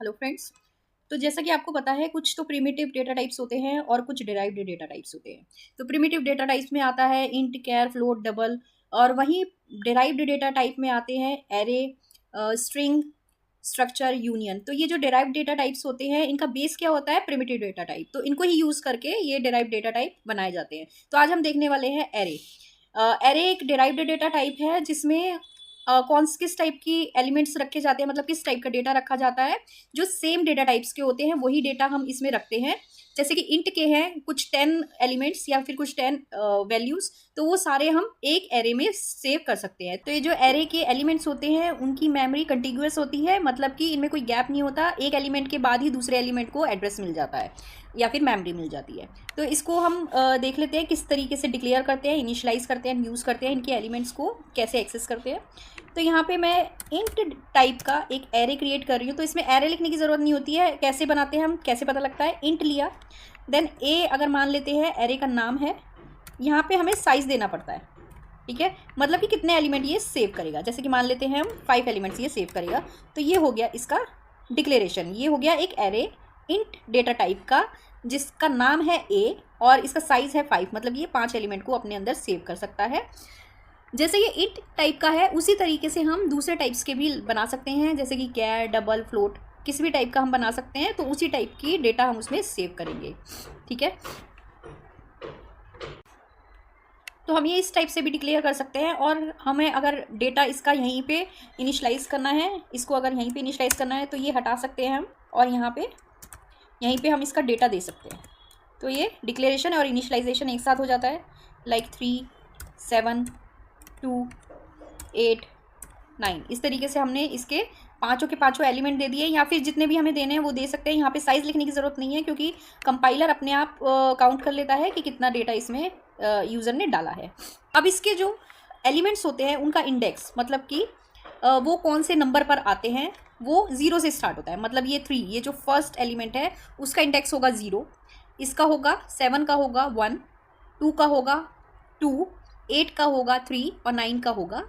Hello friends. तो जैसा कि आपको पता है कुछ तो प्रिमिटिव डेटा टाइप्स होते हैं और कुछ डिराइव्ड डेटा टाइप्स होते हैं। तो प्रिमिटिव डेटा टाइप्स में आता है इंट, कैर, फ्लोट, डबल। और वहीं डिराइव्ड डेटा टाइप में आते हैं एरे, स्ट्रिंग, स्ट्रक्चर, यूनियन। तो ये जो डिराइव्ड डेटा टाइप्स होते हैं इनका बेस क्या होता है? Primitive data type. तो इनको ही यूज करके ये डिराइव्ड डेटा टाइप बनाए जाते हैं। तो आज हम देखने वाले हैं एरे। एरे एक डिराइव्ड डेटा टाइप है जिसमें कौन किस टाइप की एलिमेंट्स रखे जाते हैं, मतलब किस टाइप का डेटा रखा जाता है। जो सेम डेटा टाइप्स के होते हैं वही डेटा हम इसमें रखते हैं। जैसे कि इंट के हैं कुछ 10 एलिमेंट्स या फिर कुछ 10 वैल्यूज, तो वो सारे हम एक एरे में सेव कर सकते हैं। तो ये जो एरे के एलिमेंट्स होते हैं उनकी मेमोरी कंटिग्यूअस होती है, मतलब कि इनमें कोई गैप नहीं होता। एक एलिमेंट के बाद ही दूसरे एलिमेंट को एड्रेस मिल जाता है या फिर मेमोरी मिल जाती है। तो इसको हम देख लेते हैं किस तरीके से डिक्लेयर करते हैं, इनिशियलाइज करते हैं, यूज़ करते हैं, इनके एलिमेंट्स को कैसे एक्सेस करते हैं। तो यहाँ पे मैं इंट टाइप का एक एरे क्रिएट कर रही हूँ। तो इसमें एरे लिखने की ज़रूरत नहीं होती है। कैसे बनाते हैं हम, कैसे पता लगता है? इंट लिया, देन ए अगर मान लेते हैं एरे का नाम है, यहाँ पे हमें साइज़ देना पड़ता है। ठीक है, मतलब कि कितने एलिमेंट ये सेव करेगा। जैसे कि मान लेते हैं हम 5 एलिमेंट्स ये सेव करेगा। तो ये हो गया इसका डिक्लेरेशन। ये हो गया एक एरे इंट डेटा टाइप का जिसका नाम है ए और इसका साइज़ है 5, मतलब ये 5 एलिमेंट को अपने अंदर सेव कर सकता है। जैसे ये इंट टाइप का है उसी तरीके से हम दूसरे टाइप्स के भी बना सकते हैं, जैसे कि कैर, डबल, फ्लोट, किसी भी टाइप का हम बना सकते हैं। तो उसी टाइप की डेटा हम उसमें सेव करेंगे। ठीक है, तो हम ये इस टाइप से भी डिक्लेयर कर सकते हैं। और हमें अगर डेटा इसका यहीं पे इनिशलाइज करना है, इसको अगर यहीं पे इनिशलाइज करना है तो ये हटा सकते हैं हम, और यहाँ पे यहीं पे हम इसका डेटा दे सकते हैं। तो ये डिक्लेरेशन और इनिशलाइजेशन एक साथ हो जाता है, लाइक 3, 7, 2, 8, 9। इस तरीके से हमने इसके पाँचों के पाँचों एलिमेंट दे दिए, या फिर जितने भी हमें देने हैं वो दे सकते हैं। यहाँ पे साइज़ लिखने की ज़रूरत नहीं है क्योंकि कंपाइलर अपने आप काउंट कर लेता है कि कितना डेटा इसमें यूज़र ने डाला है। अब इसके जो एलिमेंट्स होते हैं उनका इंडेक्स, मतलब कि वो कौन से नंबर पर आते हैं, वो 0 से स्टार्ट होता है। मतलब ये 3, ये जो फर्स्ट एलिमेंट है उसका इंडेक्स होगा 0, इसका होगा 7 का होगा 1, 2 का होगा 2, 8 का होगा 3 और 9 का होगा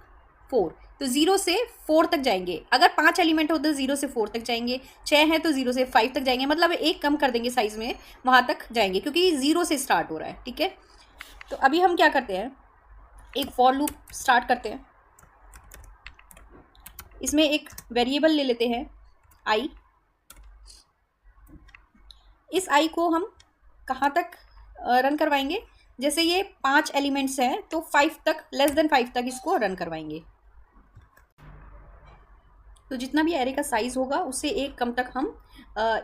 4। तो 0 से 4 तक जाएंगे। अगर 5 एलिमेंट हो तो 0 से 4 तक जाएंगे, 6 है तो 0 से 5 तक जाएंगे, मतलब एक कम कर देंगे साइज में, वहाँ तक जाएंगे क्योंकि 0 से स्टार्ट हो रहा है। ठीक है, तो अभी हम क्या करते हैं, एक फॉर लूप स्टार्ट करते हैं। इसमें एक वेरिएबल ले लेते हैं आई। इस आई को हम कहाँ तक रन करवाएंगे? जैसे ये 5 एलिमेंट्स हैं तो 5 तक, लेस देन 5 तक इसको रन करवाएंगे। तो जितना भी एरे का साइज होगा उससे एक कम तक हम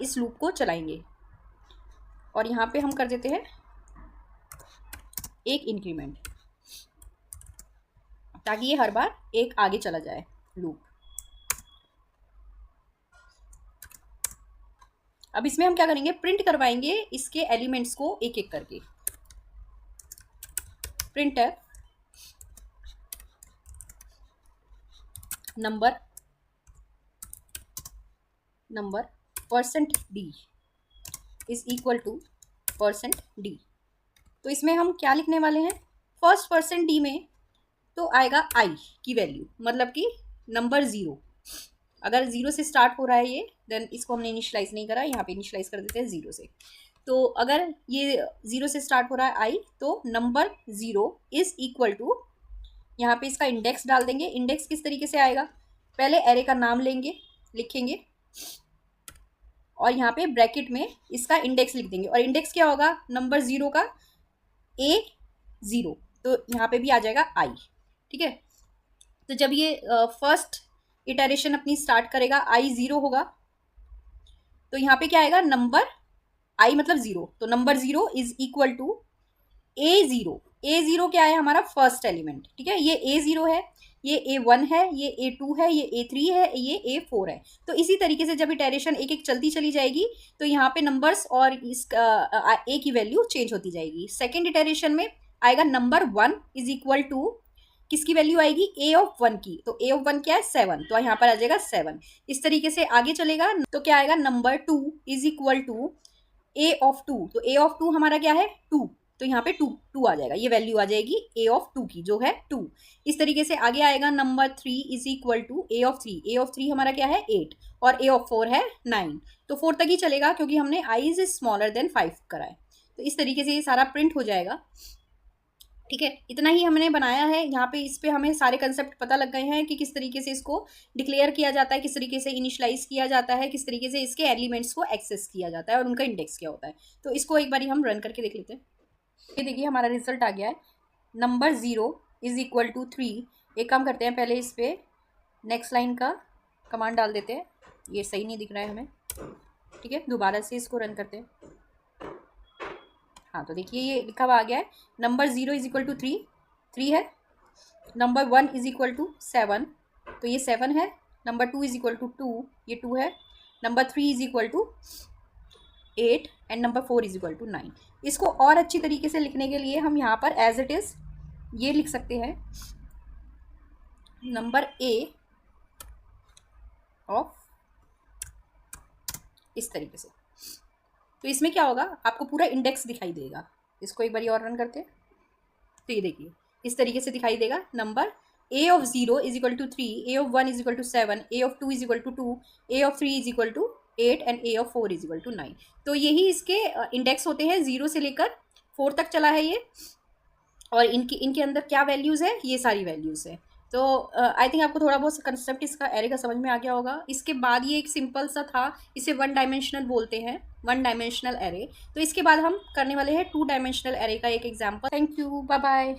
इस लूप को चलाएंगे। और यहाँ पे हम कर देते हैं एक इंक्रीमेंट, ताकि ये हर बार एक आगे चला जाए लूप। अब इसमें हम क्या करेंगे, प्रिंट करवाएंगे इसके एलिमेंट्स को एक एक करके। Printer number %d is equal to %d। तो इसमें हम क्या लिखने वाले हैं, फर्स्ट %d में तो आएगा आई की वैल्यू, मतलब कि नंबर 0। अगर 0 से स्टार्ट हो रहा है ये, देन इसको हमने इनिशलाइज नहीं करा, यहाँ पे इनिशलाइज कर देते हैं 0 से। तो अगर ये 0 से स्टार्ट हो रहा है आई, तो नंबर 0 इज इक्वल टू, यहाँ पे इसका इंडेक्स डाल देंगे। इंडेक्स किस तरीके से आएगा, पहले एरे का नाम लेंगे, लिखेंगे, और यहाँ पे ब्रैकेट में इसका इंडेक्स लिख देंगे। और इंडेक्स क्या होगा, नंबर 0 का A0, तो यहाँ पे भी आ जाएगा आई। ठीक है, तो जब ये फर्स्ट इटरेशन अपनी स्टार्ट करेगा, आई 0 होगा, तो यहाँ पे क्या आएगा, नंबर आई मतलब 0, तो number 0 is equal to A0। A0 क्या है, हमारा फर्स्ट एलिमेंट। ठीक है, ये A0 है, ये A1 है, ये A2 है, ये A3 है, ये A4 है। तो इसी तरीके से जब इटरेशन एक एक चलती चली जाएगी तो यहाँ पे नंबर्स और इस A की वैल्यू चेंज होती जाएगी। सेकेंड इटरेशन में आएगा नंबर 1 इज इक्वल टू, किसकी वैल्यू आएगी, A ऑफ 1 की। तो A ऑफ 1 क्या है, 7, तो यहाँ पर आ जाएगा 7। इस तरीके से आगे चलेगा तो क्या आएगा, number 2 is equal to A of 2। तो A ऑफ 2 हमारा क्या है, 2। तो यहाँ पे 2 2 आ जाएगा, ये वैल्यू आ जाएगी ए ऑफ 2 की, जो है 2। इस तरीके से आगे आएगा number 3 is equal to A of 3। A of 3 हमारा क्या है 8 और ए ऑफ 4 है 9। तो 4 तक ही चलेगा क्योंकि हमने आई इज स्मॉलर देन 5 करा है। तो इस तरीके से ये सारा प्रिंट हो जाएगा। ठीक है, इतना ही हमने बनाया है। यहाँ पे इस पे हमें सारे कंसेप्ट पता लग गए हैं कि किस तरीके से इसको डिक्लेयर किया जाता है, किस तरीके से इनिशलाइज किया जाता है, किस तरीके से इसके एलिमेंट्स को एक्सेस किया जाता है और उनका इंडेक्स क्या होता है। तो इसको एक बार हम रन करके देख लेते हैं। ये देखिए हमारा रिजल्ट आ गया है, नंबर 0 इज इक्वल टू 3। एक काम करते हैं, पहले इस पर नेक्स्ट लाइन का कमांड डाल देते हैं, ये सही नहीं दिख रहा है हमें। ठीक है, दोबारा से इसको रन करते हैं। हाँ, तो देखिए ये लिखा हुआ आ गया है, नंबर 0 इज इक्वल टू 3 है, नंबर 1 इज इक्वल टू 7, तो ये 7 है, नंबर 2 इज इक्वल टू 2, ये 2 है, number 3 is equal to 8 and number 4 is equal to 9। इसको और अच्छी तरीके से लिखने के लिए हम यहाँ पर एज इट इज़ ये लिख सकते हैं, नंबर ए ऑफ, इस तरीके से। तो इसमें क्या होगा, आपको पूरा इंडेक्स दिखाई देगा। इसको एक बार और रन करते हैं, तो ये देखिए इस तरीके से दिखाई देगा, number A of 0 is equal to 3, A of 1 is equal to 7, A of 2 is equal to 2, A of 3 is equal to 8 and A of 4 is equal to 9। तो यही इसके इंडेक्स होते हैं, 0 से लेकर 4 तक चला है ये, और इनके अंदर क्या वैल्यूज़ है, ये सारी वैल्यूज़ है। तो आई थिंक आपको थोड़ा बहुत कंसेप्ट इसका एरे का समझ में आ गया होगा। इसके बाद ये एक सिंपल सा था, इसे 1 डायमेंशनल बोलते हैं, 1 डायमेंशनल एरे। तो इसके बाद हम करने वाले हैं 2 डायमेंशनल एरे का एक example. Thank you, bye bye.